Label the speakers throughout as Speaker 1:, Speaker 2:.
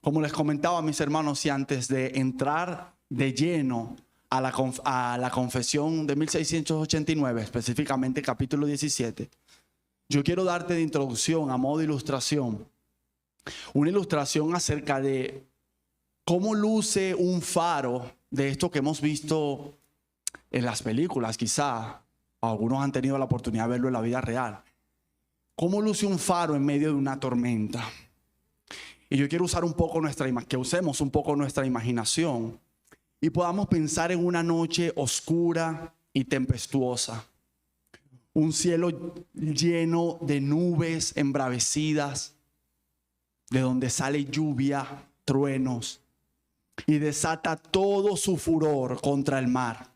Speaker 1: Como les comentaba a mis hermanos, y antes de entrar de lleno a la confesión de 1689, específicamente capítulo 17, yo quiero darte de introducción, a modo de ilustración, una ilustración acerca de cómo luce un faro de esto que hemos visto en las películas, quizá algunos han tenido la oportunidad de verlo en la vida real. ¿Cómo luce un faro en medio de una tormenta? Y yo quiero usar un poco que usemos un poco nuestra imaginación y podamos pensar en una noche oscura y tempestuosa. Un cielo lleno de nubes embravecidas, de donde sale lluvia, truenos, y desata todo su furor contra el mar.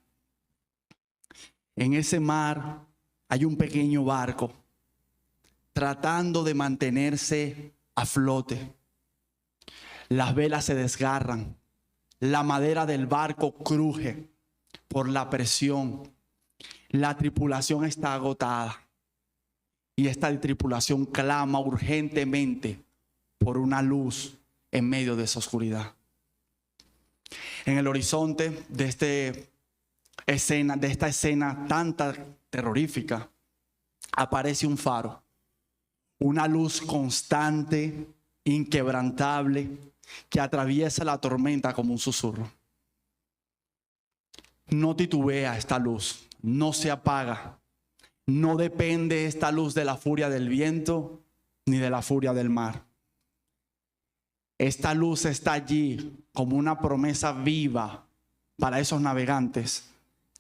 Speaker 1: En ese mar hay un pequeño barco tratando de mantenerse a flote. Las velas se desgarran, la madera del barco cruje por la presión. La tripulación está agotada y esta tripulación clama urgentemente por una luz en medio de esa oscuridad. En el horizonte de esta escena tan terrorífica, aparece un faro, una luz constante, inquebrantable, que atraviesa la tormenta como un susurro. No titubea esta luz, no se apaga, no depende esta luz de la furia del viento ni de la furia del mar. Esta luz está allí como una promesa viva para esos navegantes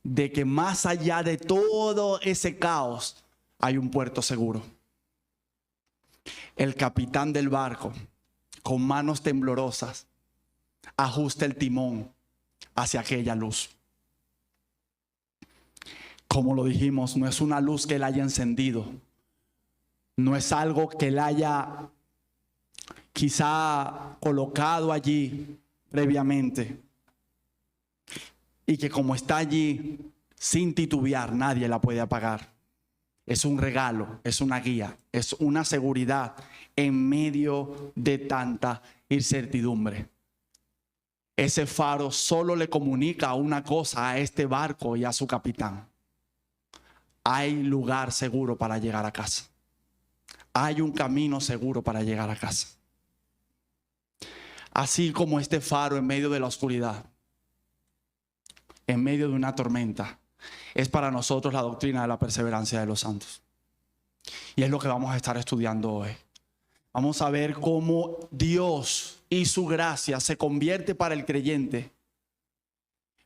Speaker 1: de que más allá de todo ese caos hay un puerto seguro. El capitán del barco, con manos temblorosas, ajusta el timón hacia aquella luz. Como lo dijimos, no es una luz que él haya encendido, no es algo que él haya quizá colocado allí previamente y que como está allí sin titubear nadie la puede apagar. Es un regalo, es una guía, es una seguridad en medio de tanta incertidumbre. Ese faro solo le comunica una cosa a este barco y a su capitán: hay lugar seguro para llegar a casa. Hay un camino seguro para llegar a casa. Así como este faro en medio de la oscuridad, en medio de una tormenta, es para nosotros la doctrina de la perseverancia de los santos. Y es lo que vamos a estar estudiando hoy. Vamos a ver cómo Dios y su gracia se convierte para el creyente,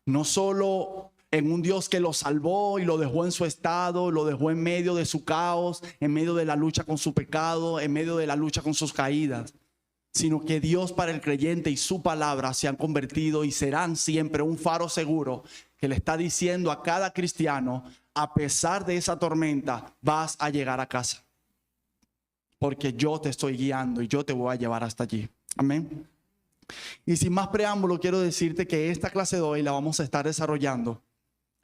Speaker 1: no solo en un Dios que lo salvó y lo dejó en su estado, lo dejó en medio de su caos, en medio de la lucha con su pecado, en medio de la lucha con sus caídas, sino que Dios para el creyente y su palabra se han convertido y serán siempre un faro seguro que le está diciendo a cada cristiano: a pesar de esa tormenta, vas a llegar a casa, porque yo te estoy guiando y yo te voy a llevar hasta allí. Amén. Y sin más preámbulo, quiero decirte que esta clase de hoy la vamos a estar desarrollando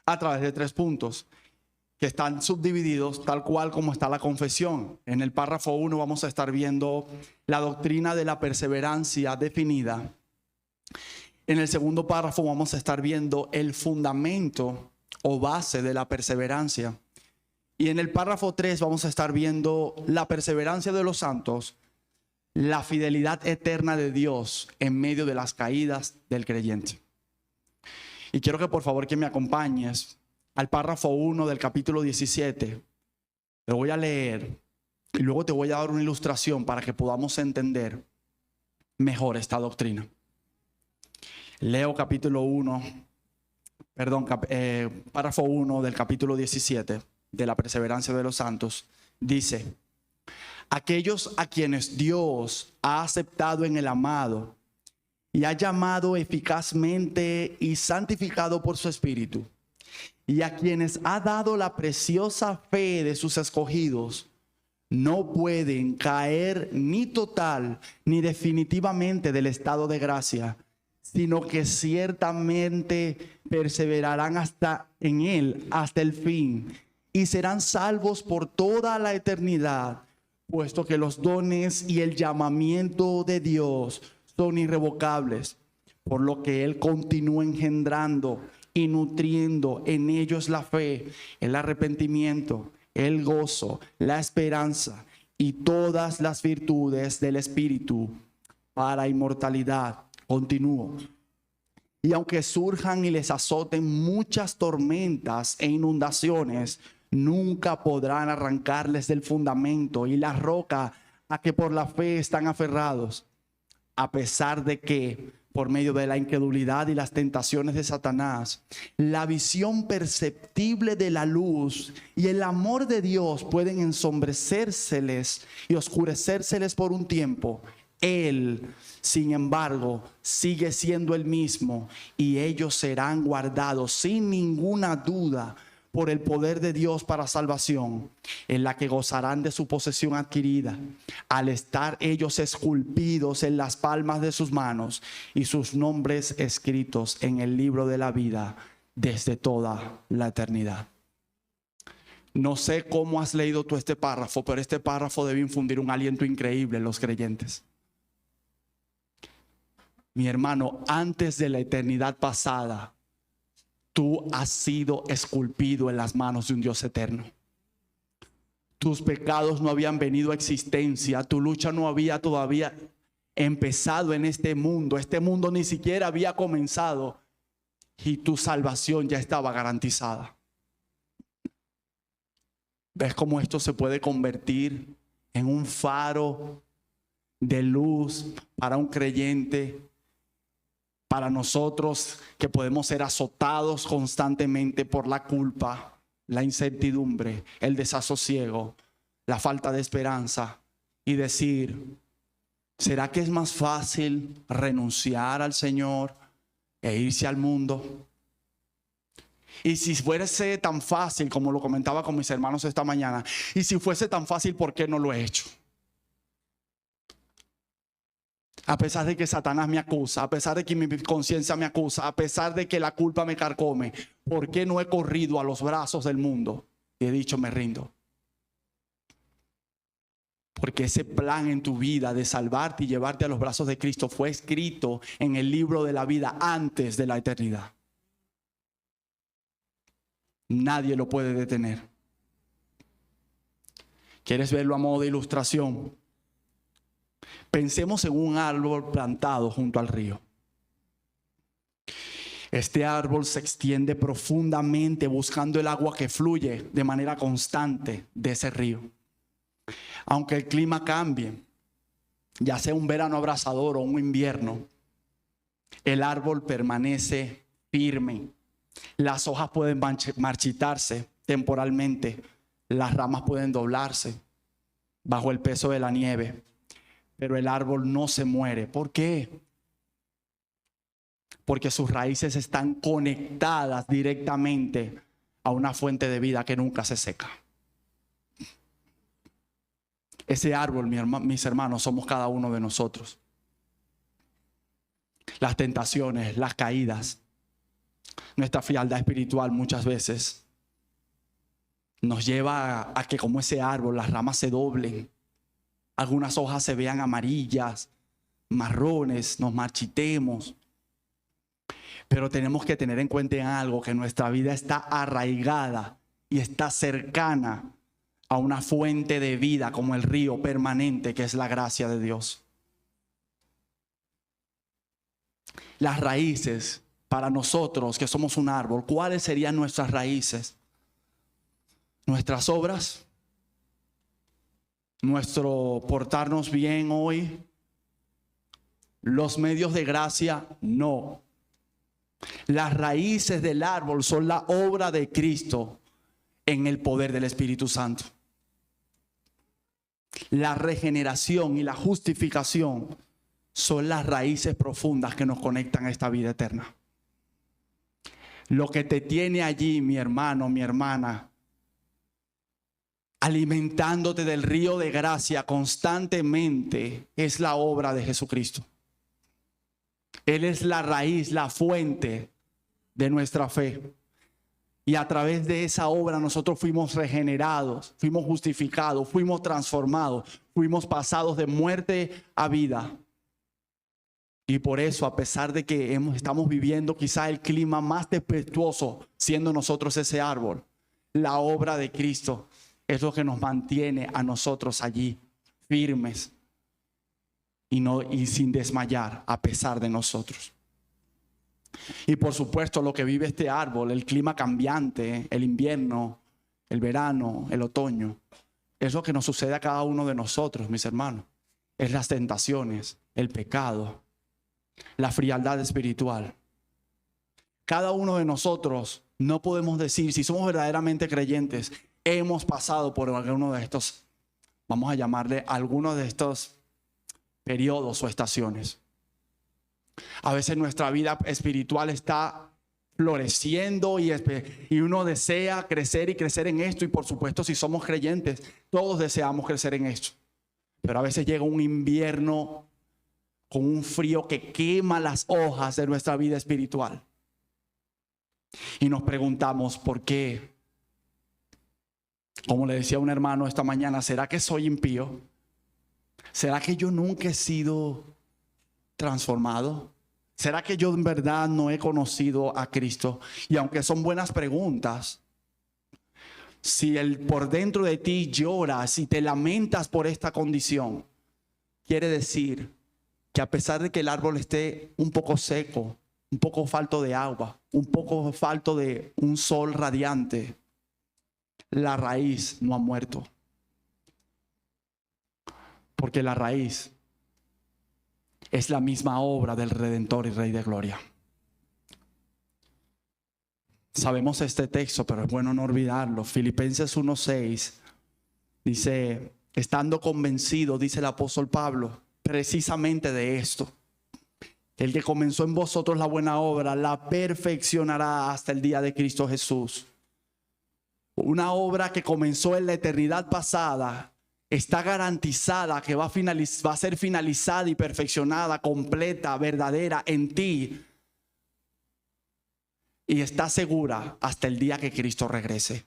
Speaker 1: a través de 3 puntos que están subdivididos tal cual como está la confesión. En el párrafo 1 vamos a estar viendo la doctrina de la perseverancia definida. En el segundo párrafo vamos a estar viendo el fundamento o base de la perseverancia. Y en el párrafo 3 vamos a estar viendo la perseverancia de los santos, la fidelidad eterna de Dios en medio de las caídas del creyente. Y quiero que por favor que me acompañes al párrafo 1 del capítulo 17. Lo voy a leer y luego te voy a dar una ilustración para que podamos entender mejor esta doctrina. Leo párrafo 1 del capítulo 17 de la perseverancia de los santos. Dice: aquellos a quienes Dios ha aceptado en el amado y ha llamado eficazmente y santificado por su Espíritu, y a quienes ha dado la preciosa fe de sus escogidos, no pueden caer ni total ni definitivamente del estado de gracia, sino que ciertamente perseverarán en él hasta el fin, y serán salvos por toda la eternidad, puesto que los dones y el llamamiento de Dios son irrevocables, por lo que Él continúa engendrando y nutriendo en ellos la fe, el arrepentimiento, el gozo, la esperanza y todas las virtudes del Espíritu para inmortalidad. Continúo. Y aunque surjan y les azoten muchas tormentas e inundaciones, nunca podrán arrancarles del fundamento y la roca a que por la fe están aferrados, a pesar de que, por medio de la incredulidad y las tentaciones de Satanás, la visión perceptible de la luz y el amor de Dios pueden ensombrecérseles y oscurecérseles por un tiempo. Él, sin embargo, sigue siendo el mismo y ellos serán guardados sin ninguna duda por el poder de Dios para salvación, en la que gozarán de su posesión adquirida, al estar ellos esculpidos en las palmas de sus manos y sus nombres escritos en el libro de la vida desde toda la eternidad. No sé cómo has leído tú este párrafo, pero este párrafo debe infundir un aliento increíble en los creyentes. Mi hermano, antes de la eternidad pasada, tú has sido esculpido en las manos de un Dios eterno. Tus pecados no habían venido a existencia. Tu lucha no había todavía empezado en este mundo. Este mundo ni siquiera había comenzado. Y tu salvación ya estaba garantizada. ¿Ves cómo esto se puede convertir en un faro de luz para un creyente? Para nosotros que podemos ser azotados constantemente por la culpa, la incertidumbre, el desasosiego, la falta de esperanza y decir, ¿será que es más fácil renunciar al Señor e irse al mundo? Y si fuese tan fácil, como lo comentaba con mis hermanos esta mañana, y si fuese tan fácil, ¿por qué no lo he hecho? A pesar de que Satanás me acusa, a pesar de que mi conciencia me acusa, a pesar de que la culpa me carcome, ¿por qué no he corrido a los brazos del mundo y he dicho me rindo? Porque ese plan en tu vida de salvarte y llevarte a los brazos de Cristo fue escrito en el libro de la vida antes de la eternidad. Nadie lo puede detener. ¿Quieres verlo a modo de ilustración? Pensemos en un árbol plantado junto al río. Este árbol se extiende profundamente buscando el agua que fluye de manera constante de ese río. Aunque el clima cambie, ya sea un verano abrasador o un invierno, el árbol permanece firme. Las hojas pueden marchitarse temporalmente, las ramas pueden doblarse bajo el peso de la nieve. Pero el árbol no se muere. ¿Por qué? Porque sus raíces están conectadas directamente a una fuente de vida que nunca se seca. Ese árbol, mis hermanos, somos cada uno de nosotros. Las tentaciones, las caídas, nuestra frialdad espiritual muchas veces nos lleva a que como ese árbol las ramas se doblen. Algunas hojas se vean amarillas, marrones, nos marchitemos. Pero tenemos que tener en cuenta algo, que nuestra vida está arraigada y está cercana a una fuente de vida como el río permanente que es la gracia de Dios. Las raíces para nosotros que somos un árbol, ¿cuáles serían nuestras raíces? Nuestras obras. Nuestro portarnos bien hoy, los medios de gracia, no. Las raíces del árbol son la obra de Cristo en el poder del Espíritu Santo. La regeneración y la justificación son las raíces profundas que nos conectan a esta vida eterna. Lo que te tiene allí, mi hermano, mi hermana, alimentándote del río de gracia constantemente, es la obra de Jesucristo. Él es la raíz, la fuente de nuestra fe. Y a través de esa obra nosotros fuimos regenerados, fuimos justificados, fuimos transformados, fuimos pasados de muerte a vida. Y por eso, a pesar de que estamos viviendo quizá el clima más tempestuoso, siendo nosotros ese árbol, la obra de Cristo es lo que nos mantiene a nosotros allí, firmes y sin desmayar a pesar de nosotros. Y por supuesto, lo que vive este árbol, el clima cambiante, el invierno, el verano, el otoño, es lo que nos sucede a cada uno de nosotros, mis hermanos. Es las tentaciones, el pecado, la frialdad espiritual. Cada uno de nosotros no podemos decir, si somos verdaderamente creyentes, hemos pasado por alguno de estos, vamos a llamarle alguno de estos periodos o estaciones. A veces nuestra vida espiritual está floreciendo y uno desea crecer y crecer en esto. Y por supuesto, si somos creyentes, todos deseamos crecer en esto. Pero a veces llega un invierno con un frío que quema las hojas de nuestra vida espiritual. Y nos preguntamos, ¿por qué? Como le decía un hermano esta mañana, ¿será que soy impío? ¿Será que yo nunca he sido transformado? ¿Será que yo en verdad no he conocido a Cristo? Y aunque son buenas preguntas, si por dentro de ti lloras y te lamentas por esta condición, quiere decir que a pesar de que el árbol esté un poco seco, un poco falto de agua, un poco falto de un sol radiante, la raíz no ha muerto. Porque la raíz es la misma obra del Redentor y Rey de Gloria. Sabemos este texto, pero es bueno no olvidarlo. Filipenses 1:6 dice, estando convencido, dice el apóstol Pablo, precisamente de esto: el que comenzó en vosotros la buena obra, la perfeccionará hasta el día de Cristo Jesús. Una obra que comenzó en la eternidad pasada, está garantizada que va a ser finalizada y perfeccionada, completa, verdadera en ti. Y está segura hasta el día que Cristo regrese.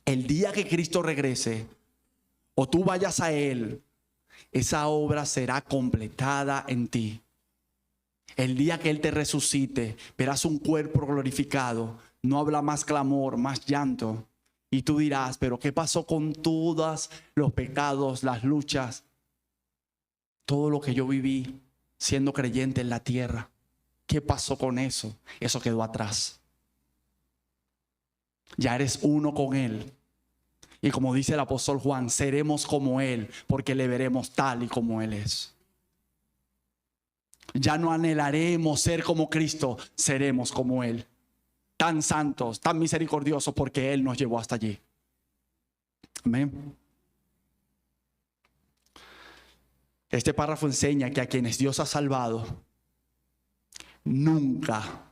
Speaker 1: El día que Cristo regrese, o tú vayas a Él, esa obra será completada en ti. El día que Él te resucite, verás un cuerpo glorificado. No habrá más clamor, más llanto. Y tú dirás, pero ¿qué pasó con todos los pecados, las luchas? Todo lo que yo viví siendo creyente en la tierra. ¿Qué pasó con eso? Eso quedó atrás. Ya eres uno con Él. Y como dice el apóstol Juan, seremos como Él, porque le veremos tal y como Él es. Ya no anhelaremos ser como Cristo, seremos como Él. Tan santos, tan misericordiosos, porque Él nos llevó hasta allí. Amén. Este párrafo enseña que a quienes Dios ha salvado nunca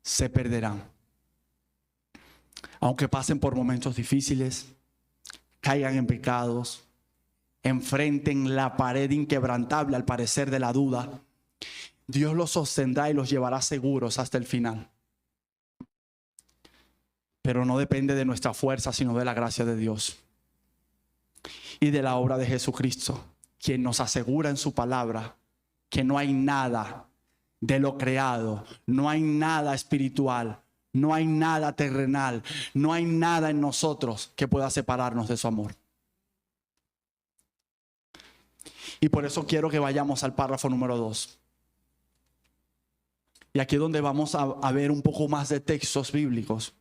Speaker 1: se perderán. Aunque pasen por momentos difíciles, caigan en pecados, enfrenten la pared inquebrantable al parecer de la duda, Dios los sostendrá y los llevará seguros hasta el final. Pero no depende de nuestra fuerza, sino de la gracia de Dios y de la obra de Jesucristo, quien nos asegura en su palabra que no hay nada de lo creado, no hay nada espiritual, no hay nada terrenal, no hay nada en nosotros que pueda separarnos de su amor. Y por eso quiero que vayamos al párrafo número 2. Y aquí es donde vamos a ver un poco más de textos bíblicos.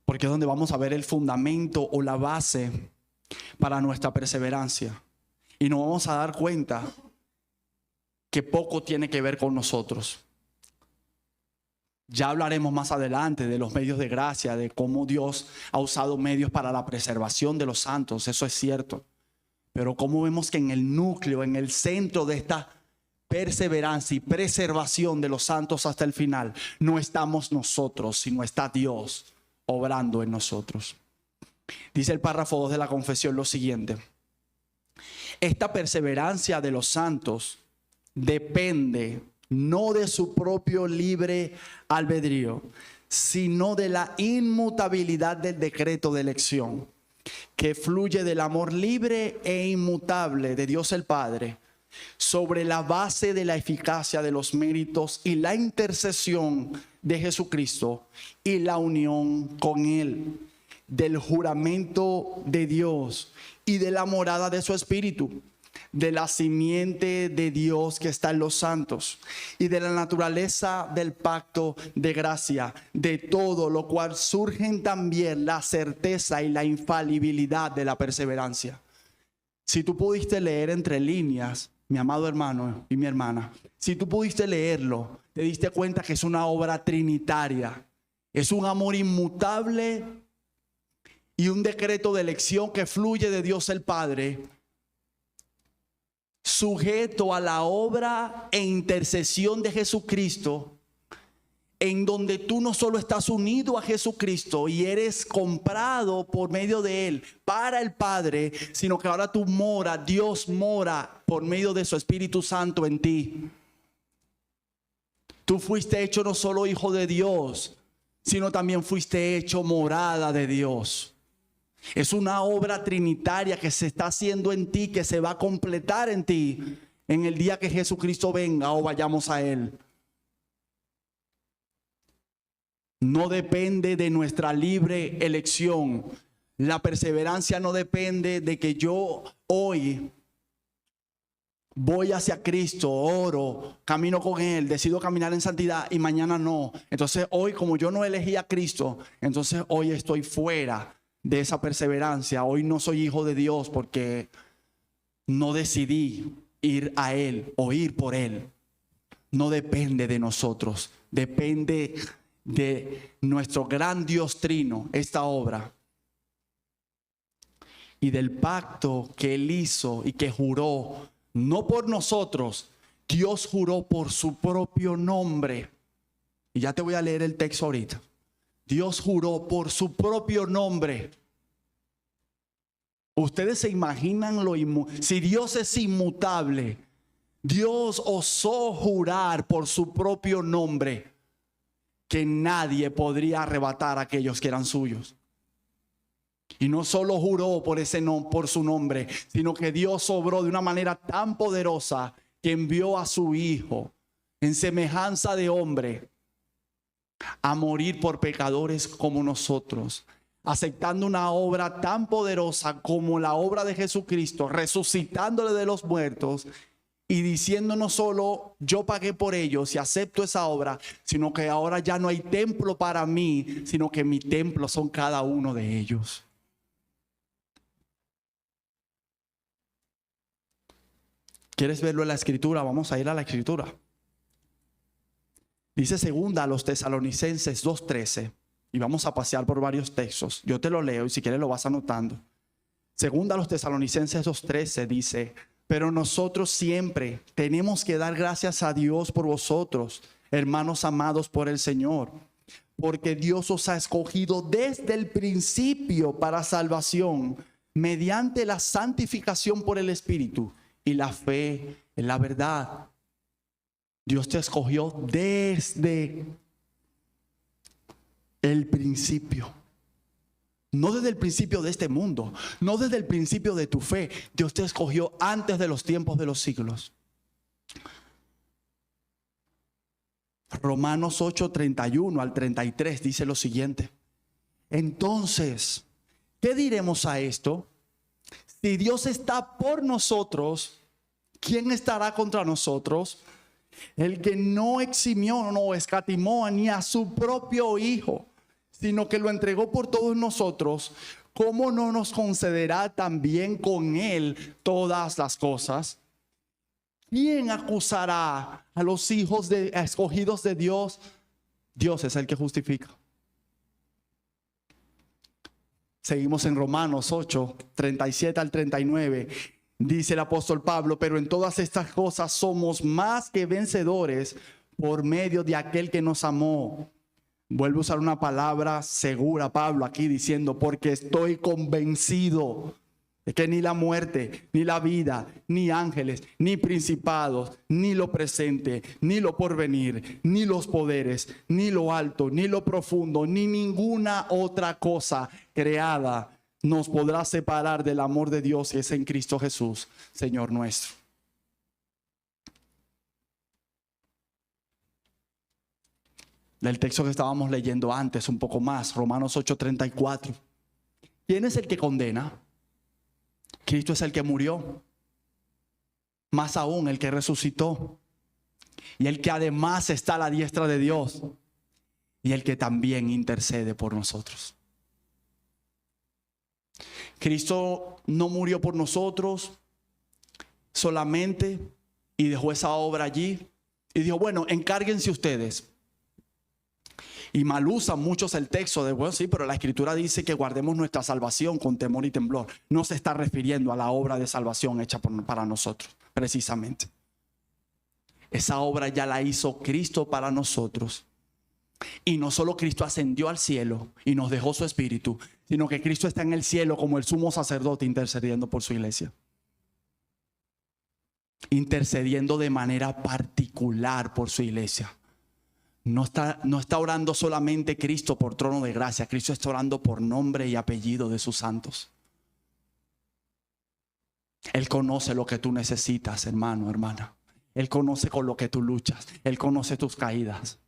Speaker 1: Porque es donde vamos a ver el fundamento o la base para nuestra perseverancia. Y nos vamos a dar cuenta que poco tiene que ver con nosotros. Ya hablaremos más adelante de los medios de gracia, de cómo Dios ha usado medios para la preservación de los santos. Eso es cierto. Pero cómo vemos que en el núcleo, en el centro de esta perseverancia y preservación de los santos hasta el final, no estamos nosotros, sino está Dios obrando en nosotros. Dice el párrafo 2 de la confesión lo siguiente: esta perseverancia de los santos depende no de su propio libre albedrío, sino de la inmutabilidad del decreto de elección, que fluye del amor libre e inmutable de Dios el Padre sobre la base de la eficacia de los méritos y la intercesión de Jesucristo y la unión con Él, del juramento de Dios y de la morada de su Espíritu, de la simiente de Dios que está en los santos y de la naturaleza del pacto de gracia, de todo lo cual surgen también la certeza y la infalibilidad de la perseverancia. Si tú pudiste leer entre líneas, mi amado hermano y mi hermana, si tú pudiste leerlo, te diste cuenta que es una obra trinitaria, es un amor inmutable y un decreto de elección que fluye de Dios el Padre, sujeto a la obra e intercesión de Jesucristo, en donde tú no solo estás unido a Jesucristo y eres comprado por medio de Él para el Padre, sino que ahora tú Dios mora por medio de su Espíritu Santo en ti. Tú fuiste hecho no solo hijo de Dios, sino también fuiste hecho morada de Dios. Es una obra trinitaria que se está haciendo en ti, que se va a completar en ti en el día que Jesucristo venga o vayamos a Él. No depende de nuestra libre elección. La perseverancia no depende de que yo hoy voy hacia Cristo, oro, camino con Él, decido caminar en santidad y mañana no. Entonces hoy, como yo no elegí a Cristo, entonces hoy estoy fuera de esa perseverancia. Hoy no soy hijo de Dios porque no decidí ir a Él o ir por Él. No depende de nosotros, depende de nuestro gran Dios trino, esta obra, y del pacto que Él hizo y que juró, no por nosotros. Dios juró por su propio nombre, y ya te voy a leer el texto ahorita. Dios juró por su propio nombre. Ustedes se imaginan si Dios es inmutable, Dios osó jurar por su propio nombre, que nadie podría arrebatar a aquellos que eran suyos. Y no solo juró por por su nombre, sino que Dios obró de una manera tan poderosa que envió a su Hijo en semejanza de hombre a morir por pecadores como nosotros, aceptando una obra tan poderosa como la obra de Jesucristo, resucitándole de los muertos y diciendo no solo yo pagué por ellos y acepto esa obra, sino que ahora ya no hay templo para mí, sino que mi templo son cada uno de ellos. ¿Quieres verlo en la Escritura? Vamos a ir a la Escritura. Dice segunda a los Tesalonicenses 2:13, y vamos a pasear por varios textos. Yo te lo leo y si quieres lo vas anotando. Segunda a los Tesalonicenses 2:13 dice: pero nosotros siempre tenemos que dar gracias a Dios por vosotros, hermanos amados por el Señor, porque Dios os ha escogido desde el principio para salvación, mediante la santificación por el Espíritu y la fe en la verdad. Dios te escogió desde el principio. No desde el principio de este mundo, no desde el principio de tu fe. Dios te escogió antes de los tiempos de los siglos. Romanos 8:31 al 33 dice lo siguiente: entonces, ¿qué diremos a esto? Si Dios está por nosotros, ¿quién estará contra nosotros? El que no eximió, no escatimó ni a su propio Hijo, sino que lo entregó por todos nosotros, ¿cómo no nos concederá también con Él todas las cosas? ¿Quién acusará a los hijos escogidos de Dios? Dios es el que justifica. Seguimos en Romanos 8:37 al 39. Dice el apóstol Pablo: pero en todas estas cosas somos más que vencedores por medio de aquel que nos amó. Vuelve a usar una palabra segura Pablo aquí diciendo: porque estoy convencido de que ni la muerte, ni la vida, ni ángeles, ni principados, ni lo presente, ni lo porvenir, ni los poderes, ni lo alto, ni lo profundo, ni ninguna otra cosa creada nos podrá separar del amor de Dios que es en Cristo Jesús, Señor nuestro. del texto que estábamos leyendo antes, un poco más, Romanos 8:34. ¿Quién es el que condena? Cristo es el que murió, más aún el que resucitó, y el que además está a la diestra de Dios, y el que también intercede por nosotros. Cristo no murió por nosotros solamente y dejó esa obra allí y dijo, bueno, encárguense ustedes. Y mal usan muchos el texto de, bueno, sí, pero la Escritura dice que guardemos nuestra salvación con temor y temblor. No se está refiriendo a la obra de salvación hecha para nosotros, precisamente. Esa obra ya la hizo Cristo para nosotros. Y no solo Cristo ascendió al cielo y nos dejó su espíritu, sino que Cristo está en el cielo como el sumo sacerdote intercediendo por su iglesia. Intercediendo de manera particular por su iglesia. No está orando solamente Cristo por trono de gracia. Cristo está orando por nombre y apellido de sus santos. Él conoce lo que tú necesitas, hermano, hermana. Él conoce con lo que tú luchas. Él conoce tus caídas.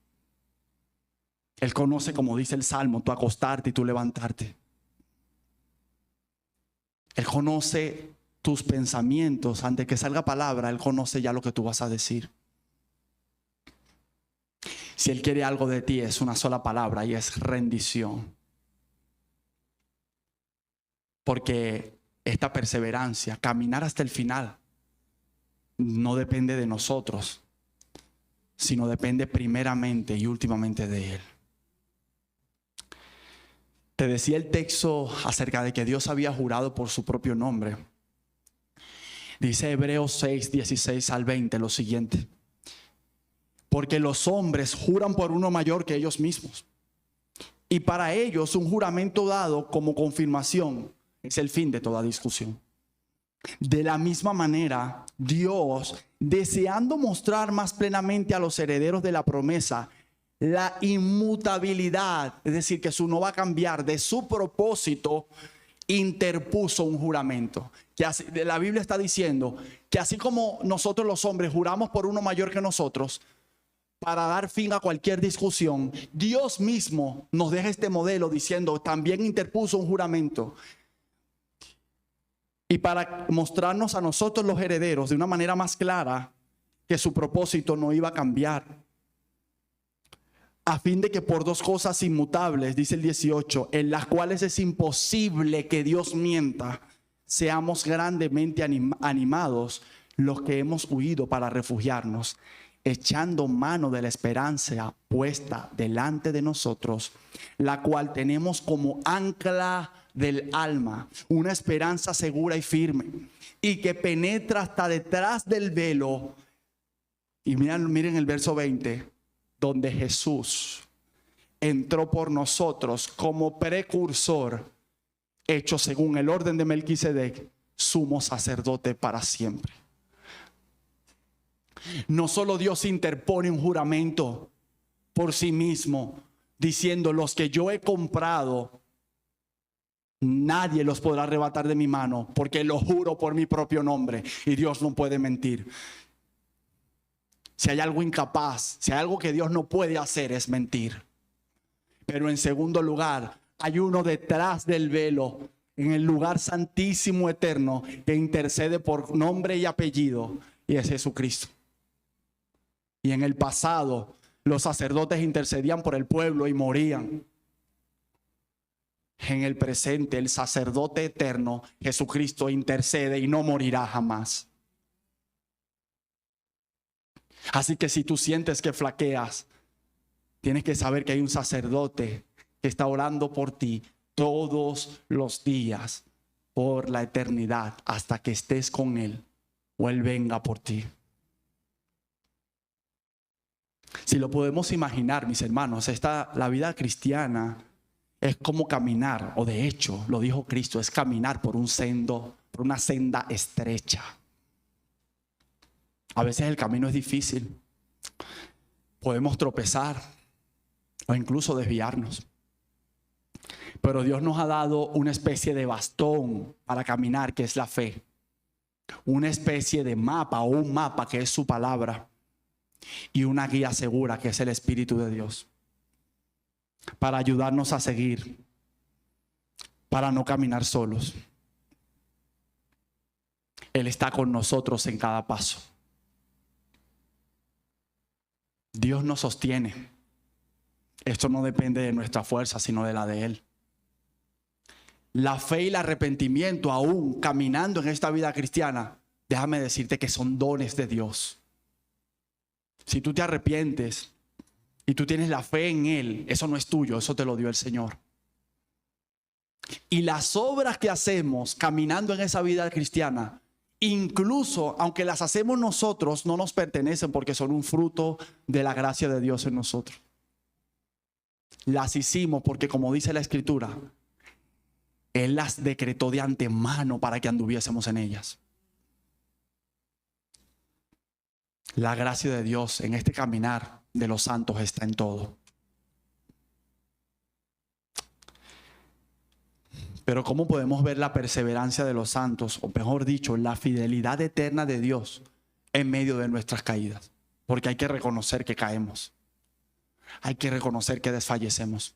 Speaker 1: Él conoce, como dice el Salmo, tu acostarte y tu levantarte. Él conoce tus pensamientos. Antes que salga palabra, Él conoce ya lo que tú vas a decir. Si Él quiere algo de ti, es una sola palabra y es rendición. Porque esta perseverancia, caminar hasta el final, no depende de nosotros, sino depende primeramente y últimamente de Él. Te decía el texto acerca de que Dios había jurado por su propio nombre. Dice Hebreos 6, 16 al 20 lo siguiente. Porque los hombres juran por uno mayor que ellos mismos. Y para ellos un juramento dado como confirmación es el fin de toda discusión. De la misma manera, Dios, deseando mostrar más plenamente a los herederos de la promesa la inmutabilidad, es decir, que su no va a cambiar, de su propósito, interpuso un juramento. Que así, la Biblia está diciendo que así como nosotros los hombres juramos por uno mayor que nosotros, para dar fin a cualquier discusión, Dios mismo nos deja este modelo diciendo, también interpuso un juramento. Y para mostrarnos a nosotros los herederos de una manera más clara que su propósito no iba a cambiar. A fin de que por dos cosas inmutables, dice el 18, en las cuales es imposible que Dios mienta, seamos grandemente animados los que hemos huido para refugiarnos, echando mano de la esperanza puesta delante de nosotros, la cual tenemos como ancla del alma, una esperanza segura y firme, y que penetra hasta detrás del velo. Y miren el verso 20, donde Jesús entró por nosotros como precursor, hecho según el orden de Melquisedec, sumo sacerdote para siempre. No solo Dios interpone un juramento por sí mismo, diciendo, los que yo he comprado, nadie los podrá arrebatar de mi mano, porque lo juro por mi propio nombre, y Dios no puede mentir. Si hay algo incapaz, si hay algo que Dios no puede hacer, es mentir. Pero en segundo lugar, hay uno detrás del velo, en el lugar santísimo eterno, que intercede por nombre y apellido, y es Jesucristo. Y en el pasado, los sacerdotes intercedían por el pueblo y morían. En el presente, el sacerdote eterno, Jesucristo, intercede y no morirá jamás. Así que si tú sientes que flaqueas, tienes que saber que hay un sacerdote que está orando por ti todos los días por la eternidad, hasta que estés con Él o Él venga por ti. Si lo podemos imaginar, mis hermanos, la vida cristiana es como caminar, o de hecho, lo dijo Cristo, es caminar por una senda estrecha. A veces el camino es difícil. Podemos tropezar o incluso desviarnos. Pero Dios nos ha dado una especie de bastón para caminar, que es la fe. Una especie de mapa o un mapa que es su palabra. Y una guía segura que es el Espíritu de Dios. para ayudarnos a seguir, para no caminar solos. Él está con nosotros en cada paso. Dios nos sostiene. Esto no depende de nuestra fuerza, sino de la de Él. La fe y el arrepentimiento, aún caminando en esta vida cristiana, déjame decirte que son dones de Dios. Si tú te arrepientes y tú tienes la fe en Él, eso no es tuyo, eso te lo dio el Señor. Y las obras que hacemos caminando en esa vida cristiana, incluso aunque las hacemos nosotros, no nos pertenecen porque son un fruto de la gracia de Dios en nosotros. Las hicimos porque, como dice la Escritura, Él las decretó de antemano para que anduviésemos en ellas. La gracia de Dios en este caminar de los santos está en todo. Pero ¿cómo podemos ver la perseverancia de los santos? O mejor dicho, la fidelidad eterna de Dios en medio de nuestras caídas. Porque hay que reconocer que caemos. Hay que reconocer que desfallecemos.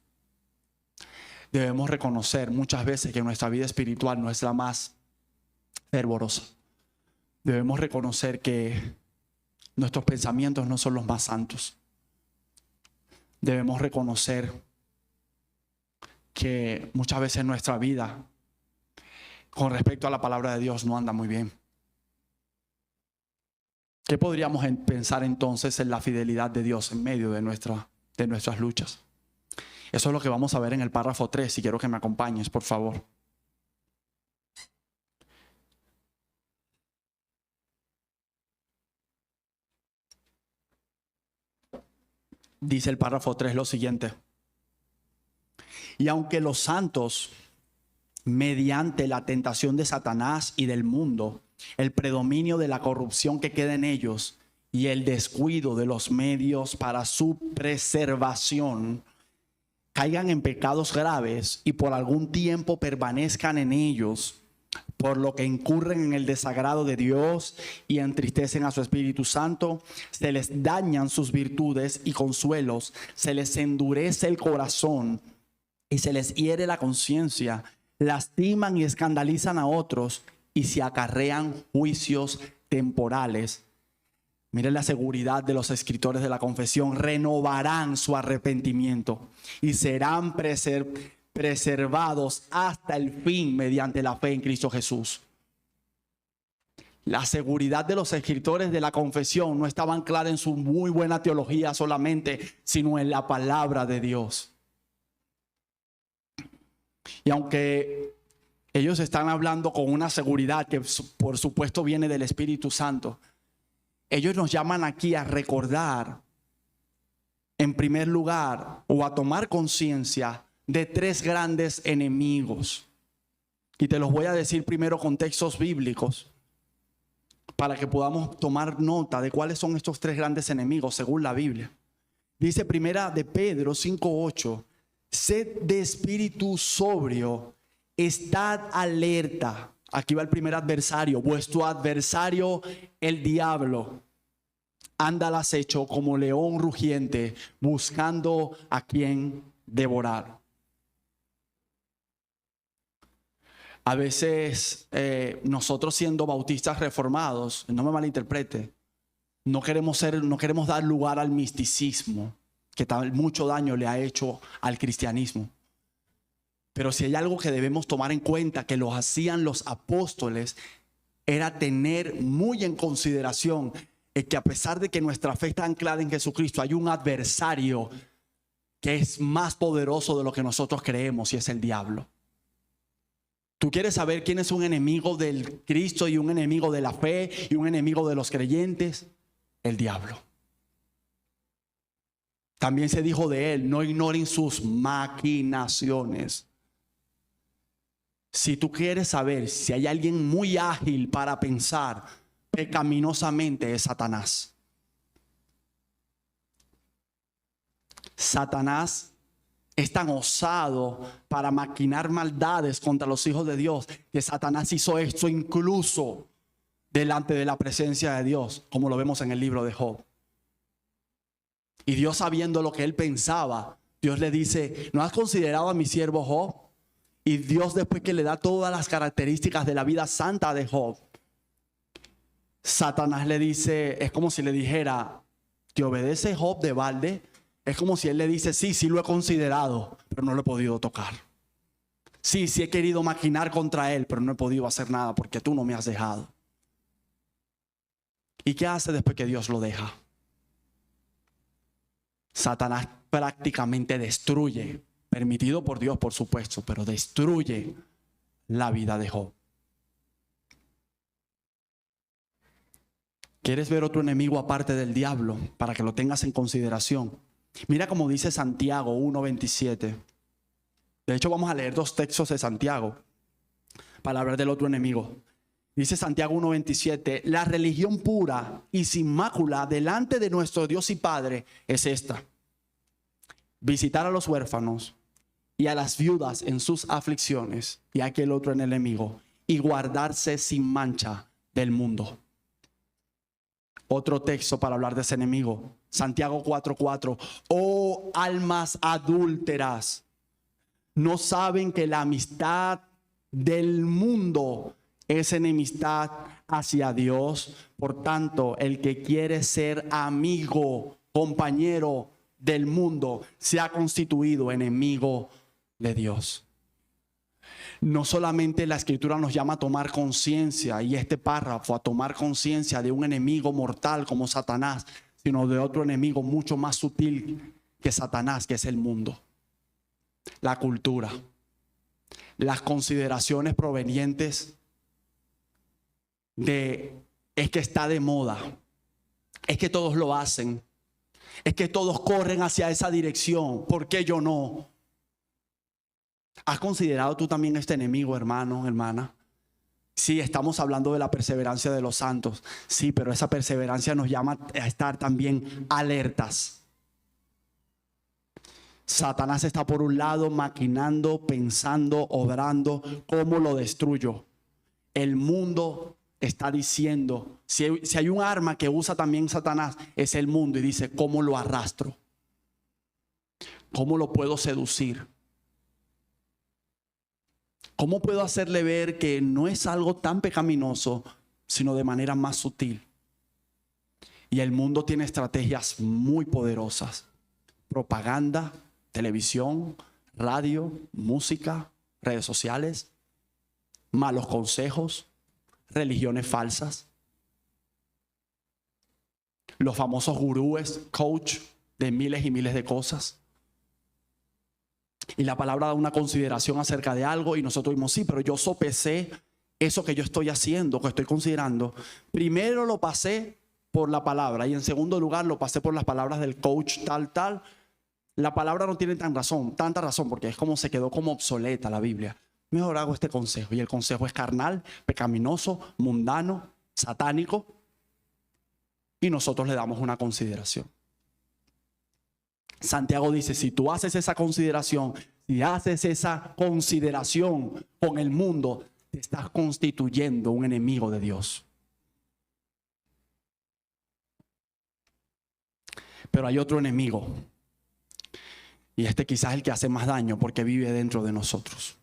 Speaker 1: Debemos reconocer muchas veces que nuestra vida espiritual no es la más fervorosa. Debemos reconocer que nuestros pensamientos no son los más santos. Debemos reconocer que muchas veces nuestra vida con respecto a la palabra de Dios no anda muy bien. ¿Qué podríamos pensar entonces en la fidelidad de Dios en medio de nuestras luchas? Eso es lo que vamos a ver en el párrafo 3, y quiero que me acompañes, por favor. Dice el párrafo 3 lo siguiente: y aunque los santos, mediante la tentación de Satanás y del mundo, el predominio de la corrupción que queda en ellos y el descuido de los medios para su preservación, caigan en pecados graves y por algún tiempo permanezcan en ellos, por lo que incurren en el desagrado de Dios y entristecen a su Espíritu Santo, se les dañan sus virtudes y consuelos, se les endurece el corazón y se les hiere la conciencia, lastiman y escandalizan a otros y se acarrean juicios temporales. Miren la seguridad de los escritores de la confesión: renovarán su arrepentimiento y serán preservados hasta el fin mediante la fe en Cristo Jesús. La seguridad de los escritores de la confesión no estaba anclada en su muy buena teología solamente, sino en la palabra de Dios. Y aunque ellos están hablando con una seguridad que por supuesto viene del Espíritu Santo, ellos nos llaman aquí a recordar, en primer lugar, o a tomar conciencia de tres grandes enemigos. Y te los voy a decir primero con textos bíblicos, para que podamos tomar nota de cuáles son estos tres grandes enemigos según la Biblia. Dice primera de Pedro 5:8: sed de espíritu sobrio, estad alerta. Aquí va el primer adversario. Vuestro adversario, el diablo, anda al acecho como león rugiente, buscando a quien devorar. A veces nosotros, siendo bautistas reformados, no me malinterprete, no queremos dar lugar al misticismo que mucho daño le ha hecho al cristianismo. Pero si hay algo que debemos tomar en cuenta que lo hacían los apóstoles, era tener muy en consideración que a pesar de que nuestra fe está anclada en Jesucristo, hay un adversario que es más poderoso de lo que nosotros creemos, y es el diablo. ¿Tú quieres saber quién es un enemigo del Cristo y un enemigo de la fe y un enemigo de los creyentes? El diablo. También se dijo de él: no ignoren sus maquinaciones. Si tú quieres saber si hay alguien muy ágil para pensar pecaminosamente, es Satanás. Satanás es tan osado para maquinar maldades contra los hijos de Dios, que Satanás hizo esto incluso delante de la presencia de Dios, como lo vemos en el libro de Job. Y Dios, sabiendo lo que él pensaba, Dios le dice, ¿no has considerado a mi siervo Job? Y Dios, después que le da todas las características de la vida santa de Job, Satanás le dice, es como si le dijera, ¿te obedece Job de balde? Es como si él le dice, sí, sí lo he considerado, pero no lo he podido tocar. Sí, sí he querido maquinar contra él, pero no he podido hacer nada porque tú no me has dejado. ¿Y qué hace después que Dios lo deja? Satanás prácticamente destruye, permitido por Dios por supuesto, pero destruye la vida de Job. ¿Quieres ver otro enemigo aparte del diablo? Para que lo tengas en consideración. Mira como dice Santiago 1:27. De hecho, vamos a leer 2 textos de Santiago para hablar del otro enemigo. Dice Santiago 1:27, la religión pura y sin mácula delante de nuestro Dios y Padre es esta: visitar a los huérfanos y a las viudas en sus aflicciones, y aquel otro enemigo, y guardarse sin mancha del mundo. Otro texto para hablar de ese enemigo, Santiago 4:4, oh almas adúlteras, ¿no saben que la amistad del mundo es enemistad hacia Dios? Por tanto, el que quiere ser amigo, compañero del mundo, se ha constituido enemigo de Dios. No solamente la escritura nos llama a tomar conciencia, y este párrafo, a tomar conciencia de un enemigo mortal como Satanás, sino de otro enemigo mucho más sutil que Satanás, que es el mundo. La cultura, las consideraciones provenientes de, es que está de moda, es que todos lo hacen, es que todos corren hacia esa dirección, ¿por qué yo no? ¿Has considerado tú también este enemigo, hermano, hermana? Sí, estamos hablando de la perseverancia de los santos, sí, pero esa perseverancia nos llama a estar también alertas. Satanás está por un lado maquinando, pensando, obrando, ¿cómo lo destruyo? El mundo está diciendo, si hay un arma que usa también Satanás, es el mundo, y dice, ¿cómo lo arrastro? ¿Cómo lo puedo seducir? ¿Cómo puedo hacerle ver que no es algo tan pecaminoso, sino de manera más sutil? Y el mundo tiene estrategias muy poderosas: propaganda, televisión, radio, música, redes sociales, malos consejos, religiones falsas, los famosos gurúes, coach de miles y miles de cosas. Y la palabra da una consideración acerca de algo y nosotros dimos, sí, pero yo sopesé eso que yo estoy haciendo, que estoy considerando. Primero lo pasé por la palabra y en segundo lugar lo pasé por las palabras del coach tal. La palabra no tiene tanta razón, porque es como se quedó como obsoleta la Biblia. Mejor hago este consejo, y el consejo es carnal, pecaminoso, mundano, satánico, y nosotros le damos una consideración. Santiago dice, si tú haces esa consideración, si haces esa consideración con el mundo, te estás constituyendo un enemigo de Dios. Pero hay otro enemigo, y este quizás es el que hace más daño porque vive dentro de nosotros.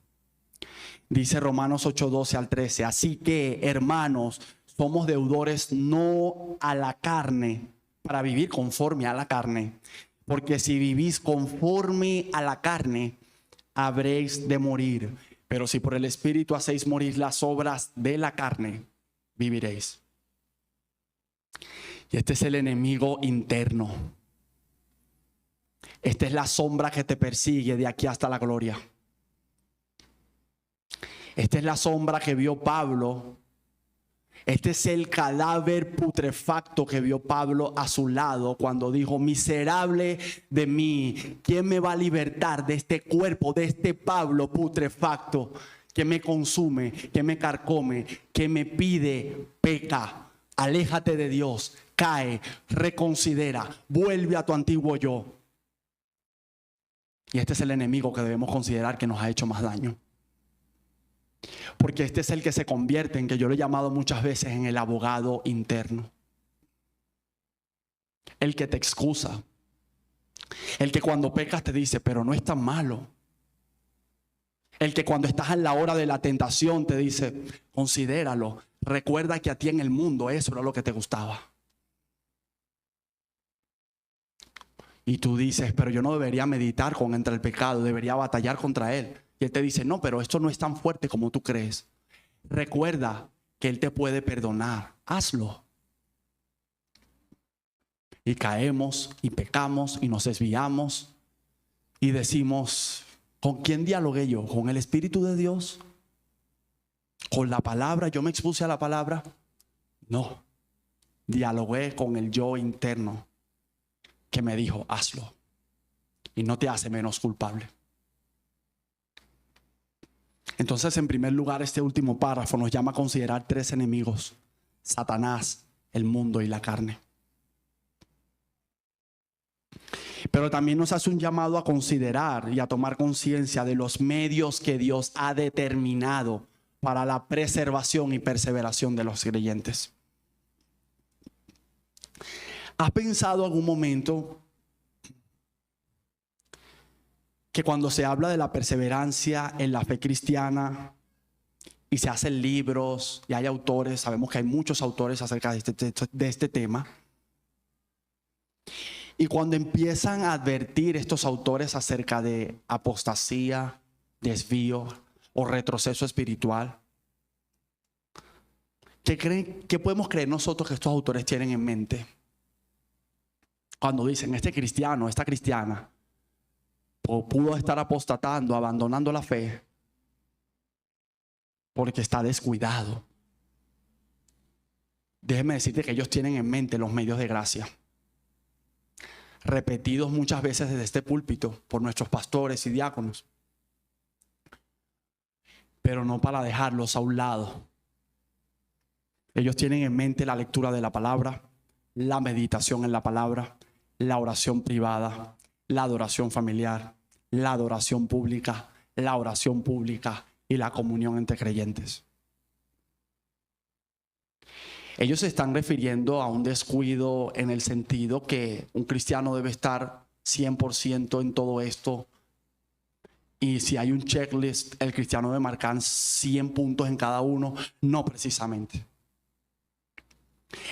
Speaker 1: Dice Romanos 8:12 al 13, así que, hermanos, somos deudores no a la carne, para vivir conforme a la carne. Porque si vivís conforme a la carne, habréis de morir. Pero si por el Espíritu hacéis morir las obras de la carne, viviréis. Y este es el enemigo interno. Esta es la sombra que te persigue de aquí hasta la gloria. Esta es la sombra que vio Pablo. Este es el cadáver putrefacto que vio Pablo a su lado cuando dijo, miserable de mí, ¿quién me va a libertar de este cuerpo, de este Pablo putrefacto que me consume, que me carcome, que me pide, peca, aléjate de Dios, cae, reconsidera, vuelve a tu antiguo yo? Y este es el enemigo que debemos considerar que nos ha hecho más daño. Porque este es el que se convierte en, que yo lo he llamado muchas veces, en el abogado interno. El que te excusa, El que cuando pecas te dice, pero no es tan malo. El que cuando estás en la hora de la tentación te dice, considéralo. Recuerda que a ti en el mundo eso era lo que te gustaba. Y tú dices, pero yo no debería meditar contra el pecado, debería batallar contra él. Y él te dice, no, pero esto no es tan fuerte como tú crees. Recuerda que él te puede perdonar. Hazlo. Y caemos y pecamos y nos desviamos y decimos, ¿con quién dialogué yo? ¿Con el Espíritu de Dios? ¿Con la palabra? ¿Yo me expuse a la palabra? No. Dialogué con el yo interno que me dijo, hazlo. Y no te hace menos culpable. Entonces, en primer lugar, este último párrafo nos llama a considerar 3 enemigos: Satanás, el mundo y la carne. Pero también nos hace un llamado a considerar y a tomar conciencia de los medios que Dios ha determinado para la preservación y perseveración de los creyentes. ¿Has pensado algún momento que cuando se habla de la perseverancia en la fe cristiana y se hacen libros y hay autores, sabemos que hay muchos autores acerca de este tema, y cuando empiezan a advertir estos autores acerca de apostasía, desvío o retroceso espiritual, ¿qué podemos creer nosotros que estos autores tienen en mente? Cuando dicen, este cristiano, esta cristiana pudo estar apostatando, abandonando la fe porque está descuidado. Déjeme decirte que ellos tienen en mente los medios de gracia, repetidos muchas veces desde este púlpito por nuestros pastores y diáconos, pero no para dejarlos a un lado. Ellos tienen en mente la lectura de la palabra, la meditación en la palabra, la oración privada, la adoración familiar, la adoración pública, la oración pública y la comunión entre creyentes. Ellos se están refiriendo a un descuido en el sentido que un cristiano debe estar 100% en todo esto. Y si hay un checklist, el cristiano debe marcar 100 puntos en cada uno. No precisamente.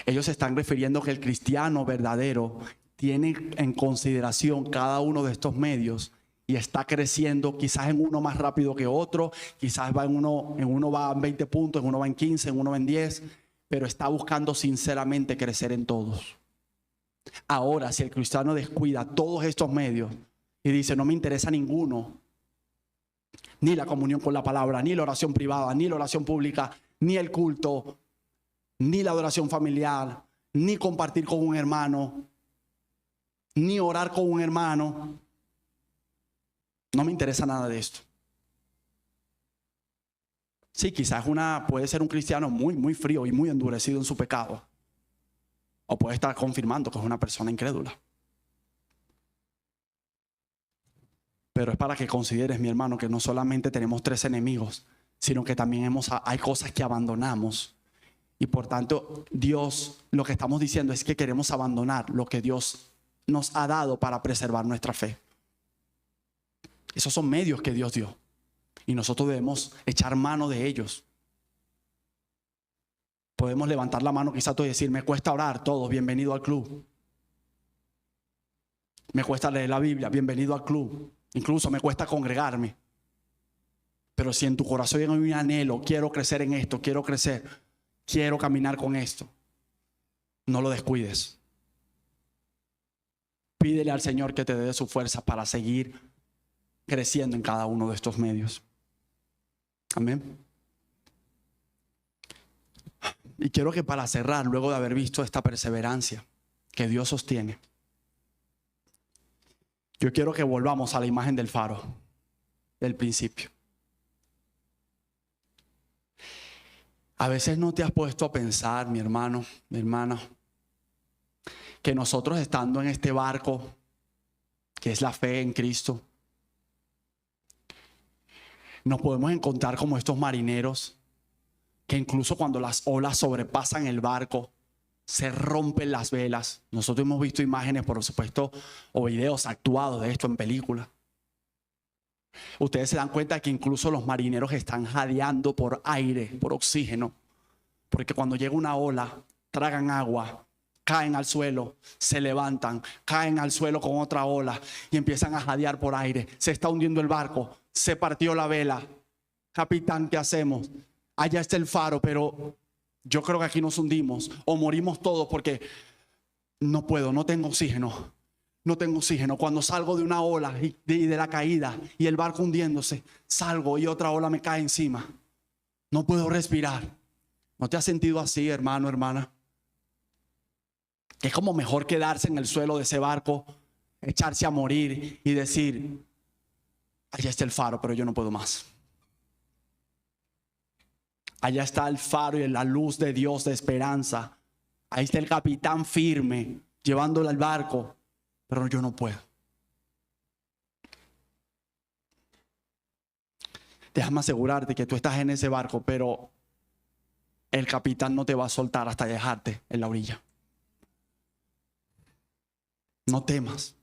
Speaker 1: Ellos se están refiriendo que el cristiano verdadero tiene en consideración cada uno de estos medios y está creciendo, quizás en uno más rápido que otro, quizás va en uno va en 20 puntos, en uno va en 15, en uno va en 10, pero está buscando sinceramente crecer en todos. Ahora, si el cristiano descuida todos estos medios y dice, no me interesa ninguno, ni la comunión con la palabra, ni la oración privada, ni la oración pública, ni el culto, ni la adoración familiar, ni compartir con un hermano, ni orar con un hermano, no me interesa nada de esto. Sí, quizás puede ser un cristiano muy, muy frío y muy endurecido en su pecado. O puede estar confirmando que es una persona incrédula. Pero es para que consideres, mi hermano, que no solamente tenemos 3 enemigos, sino que también hay cosas que abandonamos. Y por tanto, Dios, lo que estamos diciendo es que queremos abandonar lo que Dios nos ha dado para preservar nuestra fe. Esos son medios que Dios dio. Y nosotros debemos echar mano de ellos. Podemos levantar la mano quizás y decir, me cuesta orar, todos, bienvenido al club. Me cuesta leer la Biblia, bienvenido al club. Incluso me cuesta congregarme. Pero si en tu corazón hay un anhelo, quiero crecer en esto, quiero crecer, quiero caminar con esto, no lo descuides. Pídele al Señor que te dé su fuerza para seguir creciendo en cada uno de estos medios. Amén. Y quiero que para cerrar, luego de haber visto esta perseverancia que Dios sostiene, yo quiero que volvamos a la imagen del faro del principio. A veces no te has puesto a pensar, mi hermano, mi hermana, que nosotros estando en este barco, que es la fe en Cristo, nos podemos encontrar como estos marineros que incluso cuando las olas sobrepasan el barco, se rompen las velas. Nosotros hemos visto imágenes, por supuesto, o videos actuados de esto en películas. Ustedes se dan cuenta que incluso los marineros están jadeando por aire, por oxígeno, porque cuando llega una ola, tragan agua, caen al suelo, se levantan, caen al suelo con otra ola y empiezan a jadear por aire. Se está hundiendo el barco, se partió la vela. Capitán, ¿qué hacemos? Allá está el faro, pero yo creo que aquí nos hundimos o morimos todos porque no puedo, no tengo oxígeno. No tengo oxígeno. Cuando salgo de una ola y de la caída y el barco hundiéndose, salgo y otra ola me cae encima. No puedo respirar. ¿No te has sentido así, hermano, hermana? Es como mejor quedarse en el suelo de ese barco, echarse a morir y decir, allá está el faro, pero yo no puedo más. Allá está el faro y la luz de Dios de esperanza. Ahí está el capitán firme, llevándole al barco, pero yo no puedo. Déjame asegurarte que tú estás en ese barco, pero el capitán no te va a soltar hasta dejarte en la orilla. No temas.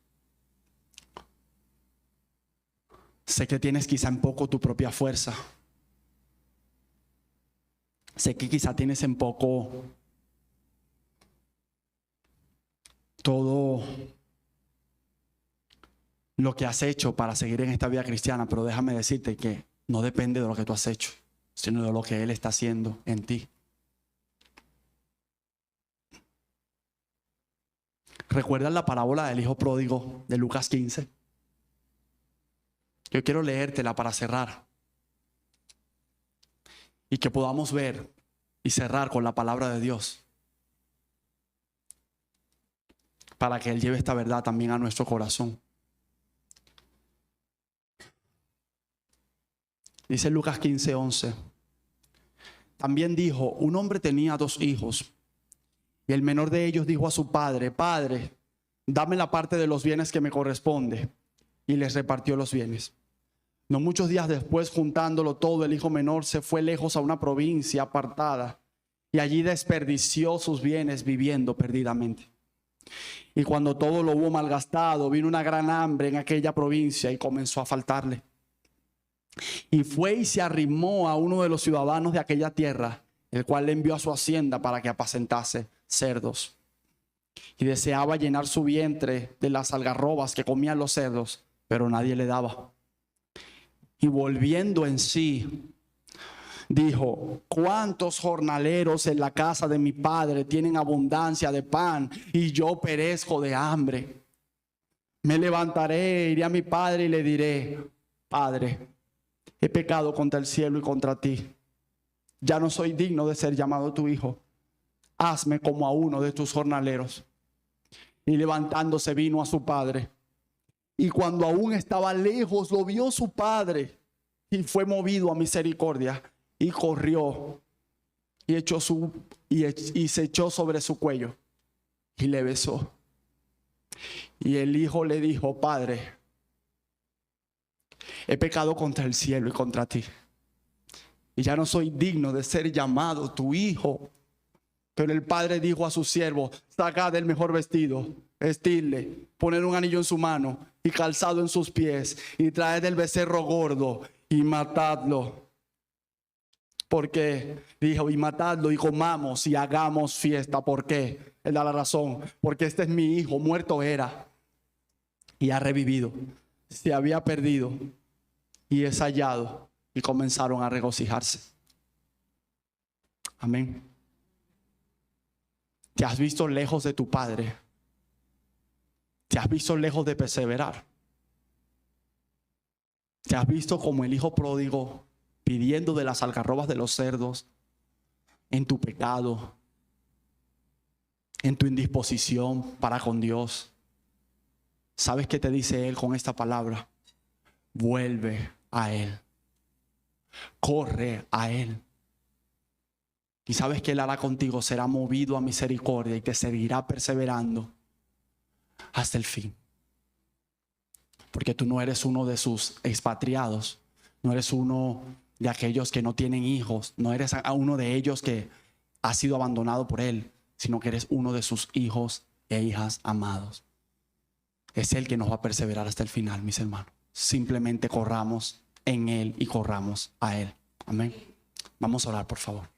Speaker 1: Sé que tienes quizá en poco tu propia fuerza. Sé que quizá tienes en poco todo lo que has hecho para seguir en esta vida cristiana, pero déjame decirte que no depende de lo que tú has hecho, sino de lo que Él está haciendo en ti. ¿Recuerdas la parábola del hijo pródigo de Lucas 15? Yo quiero leértela para cerrar y que podamos ver y cerrar con la palabra de Dios, para que Él lleve esta verdad también a nuestro corazón. Dice Lucas 15:11. También dijo: un hombre tenía 2 hijos, y el menor de ellos dijo a su padre: Padre, dame la parte de los bienes que me corresponde. Y les repartió los bienes. No muchos días después, juntándolo todo, el hijo menor se fue lejos a una provincia apartada, y allí desperdició sus bienes viviendo perdidamente. Y cuando todo lo hubo malgastado, vino una gran hambre en aquella provincia y comenzó a faltarle. Y fue y se arrimó a uno de los ciudadanos de aquella tierra, el cual le envió a su hacienda para que apacentase cerdos. Y deseaba llenar su vientre de las algarrobas que comían los cerdos, pero nadie le daba. Y volviendo en sí, dijo: ¿cuántos jornaleros en la casa de mi padre tienen abundancia de pan y yo perezco de hambre? Me levantaré, iré a mi padre y le diré: Padre, he pecado contra el cielo y contra ti. Ya no soy digno de ser llamado tu hijo. Hazme como a uno de tus jornaleros. Y levantándose vino a su padre. Y cuando aún estaba lejos, lo vio su padre y fue movido a misericordia y corrió y se echó sobre su cuello y le besó. Y el hijo le dijo: Padre, he pecado contra el cielo y contra ti, y ya no soy digno de ser llamado tu hijo. Pero el padre dijo a su siervo: sacad el mejor vestido, vestidle, poned un anillo en su mano y calzado en sus pies, y traed el becerro gordo y matadlo. Porque dijo: y matadlo y comamos y hagamos fiesta. ¿Por qué? Él da la razón: porque este es mi hijo, muerto era y ha revivido, se había perdido y es hallado. Y comenzaron a regocijarse. Amén. ¿Te has visto lejos de tu padre? ¿Te has visto lejos de perseverar? ¿Te has visto como el hijo pródigo, pidiendo de las algarrobas de los cerdos, en tu pecado, en tu indisposición para con Dios? ¿Sabes qué te dice Él con esta palabra? Vuelve a Él. Corre a Él. Y sabes que Él hará contigo, será movido a misericordia y te seguirá perseverando hasta el fin. Porque tú no eres uno de sus expatriados, no eres uno de aquellos que no tienen hijos, no eres uno de ellos que ha sido abandonado por Él, sino que eres uno de sus hijos e hijas amados. Es Él que nos va a perseverar hasta el final, mis hermanos. Simplemente corramos en Él y corramos a Él. Amén. Vamos a orar, por favor.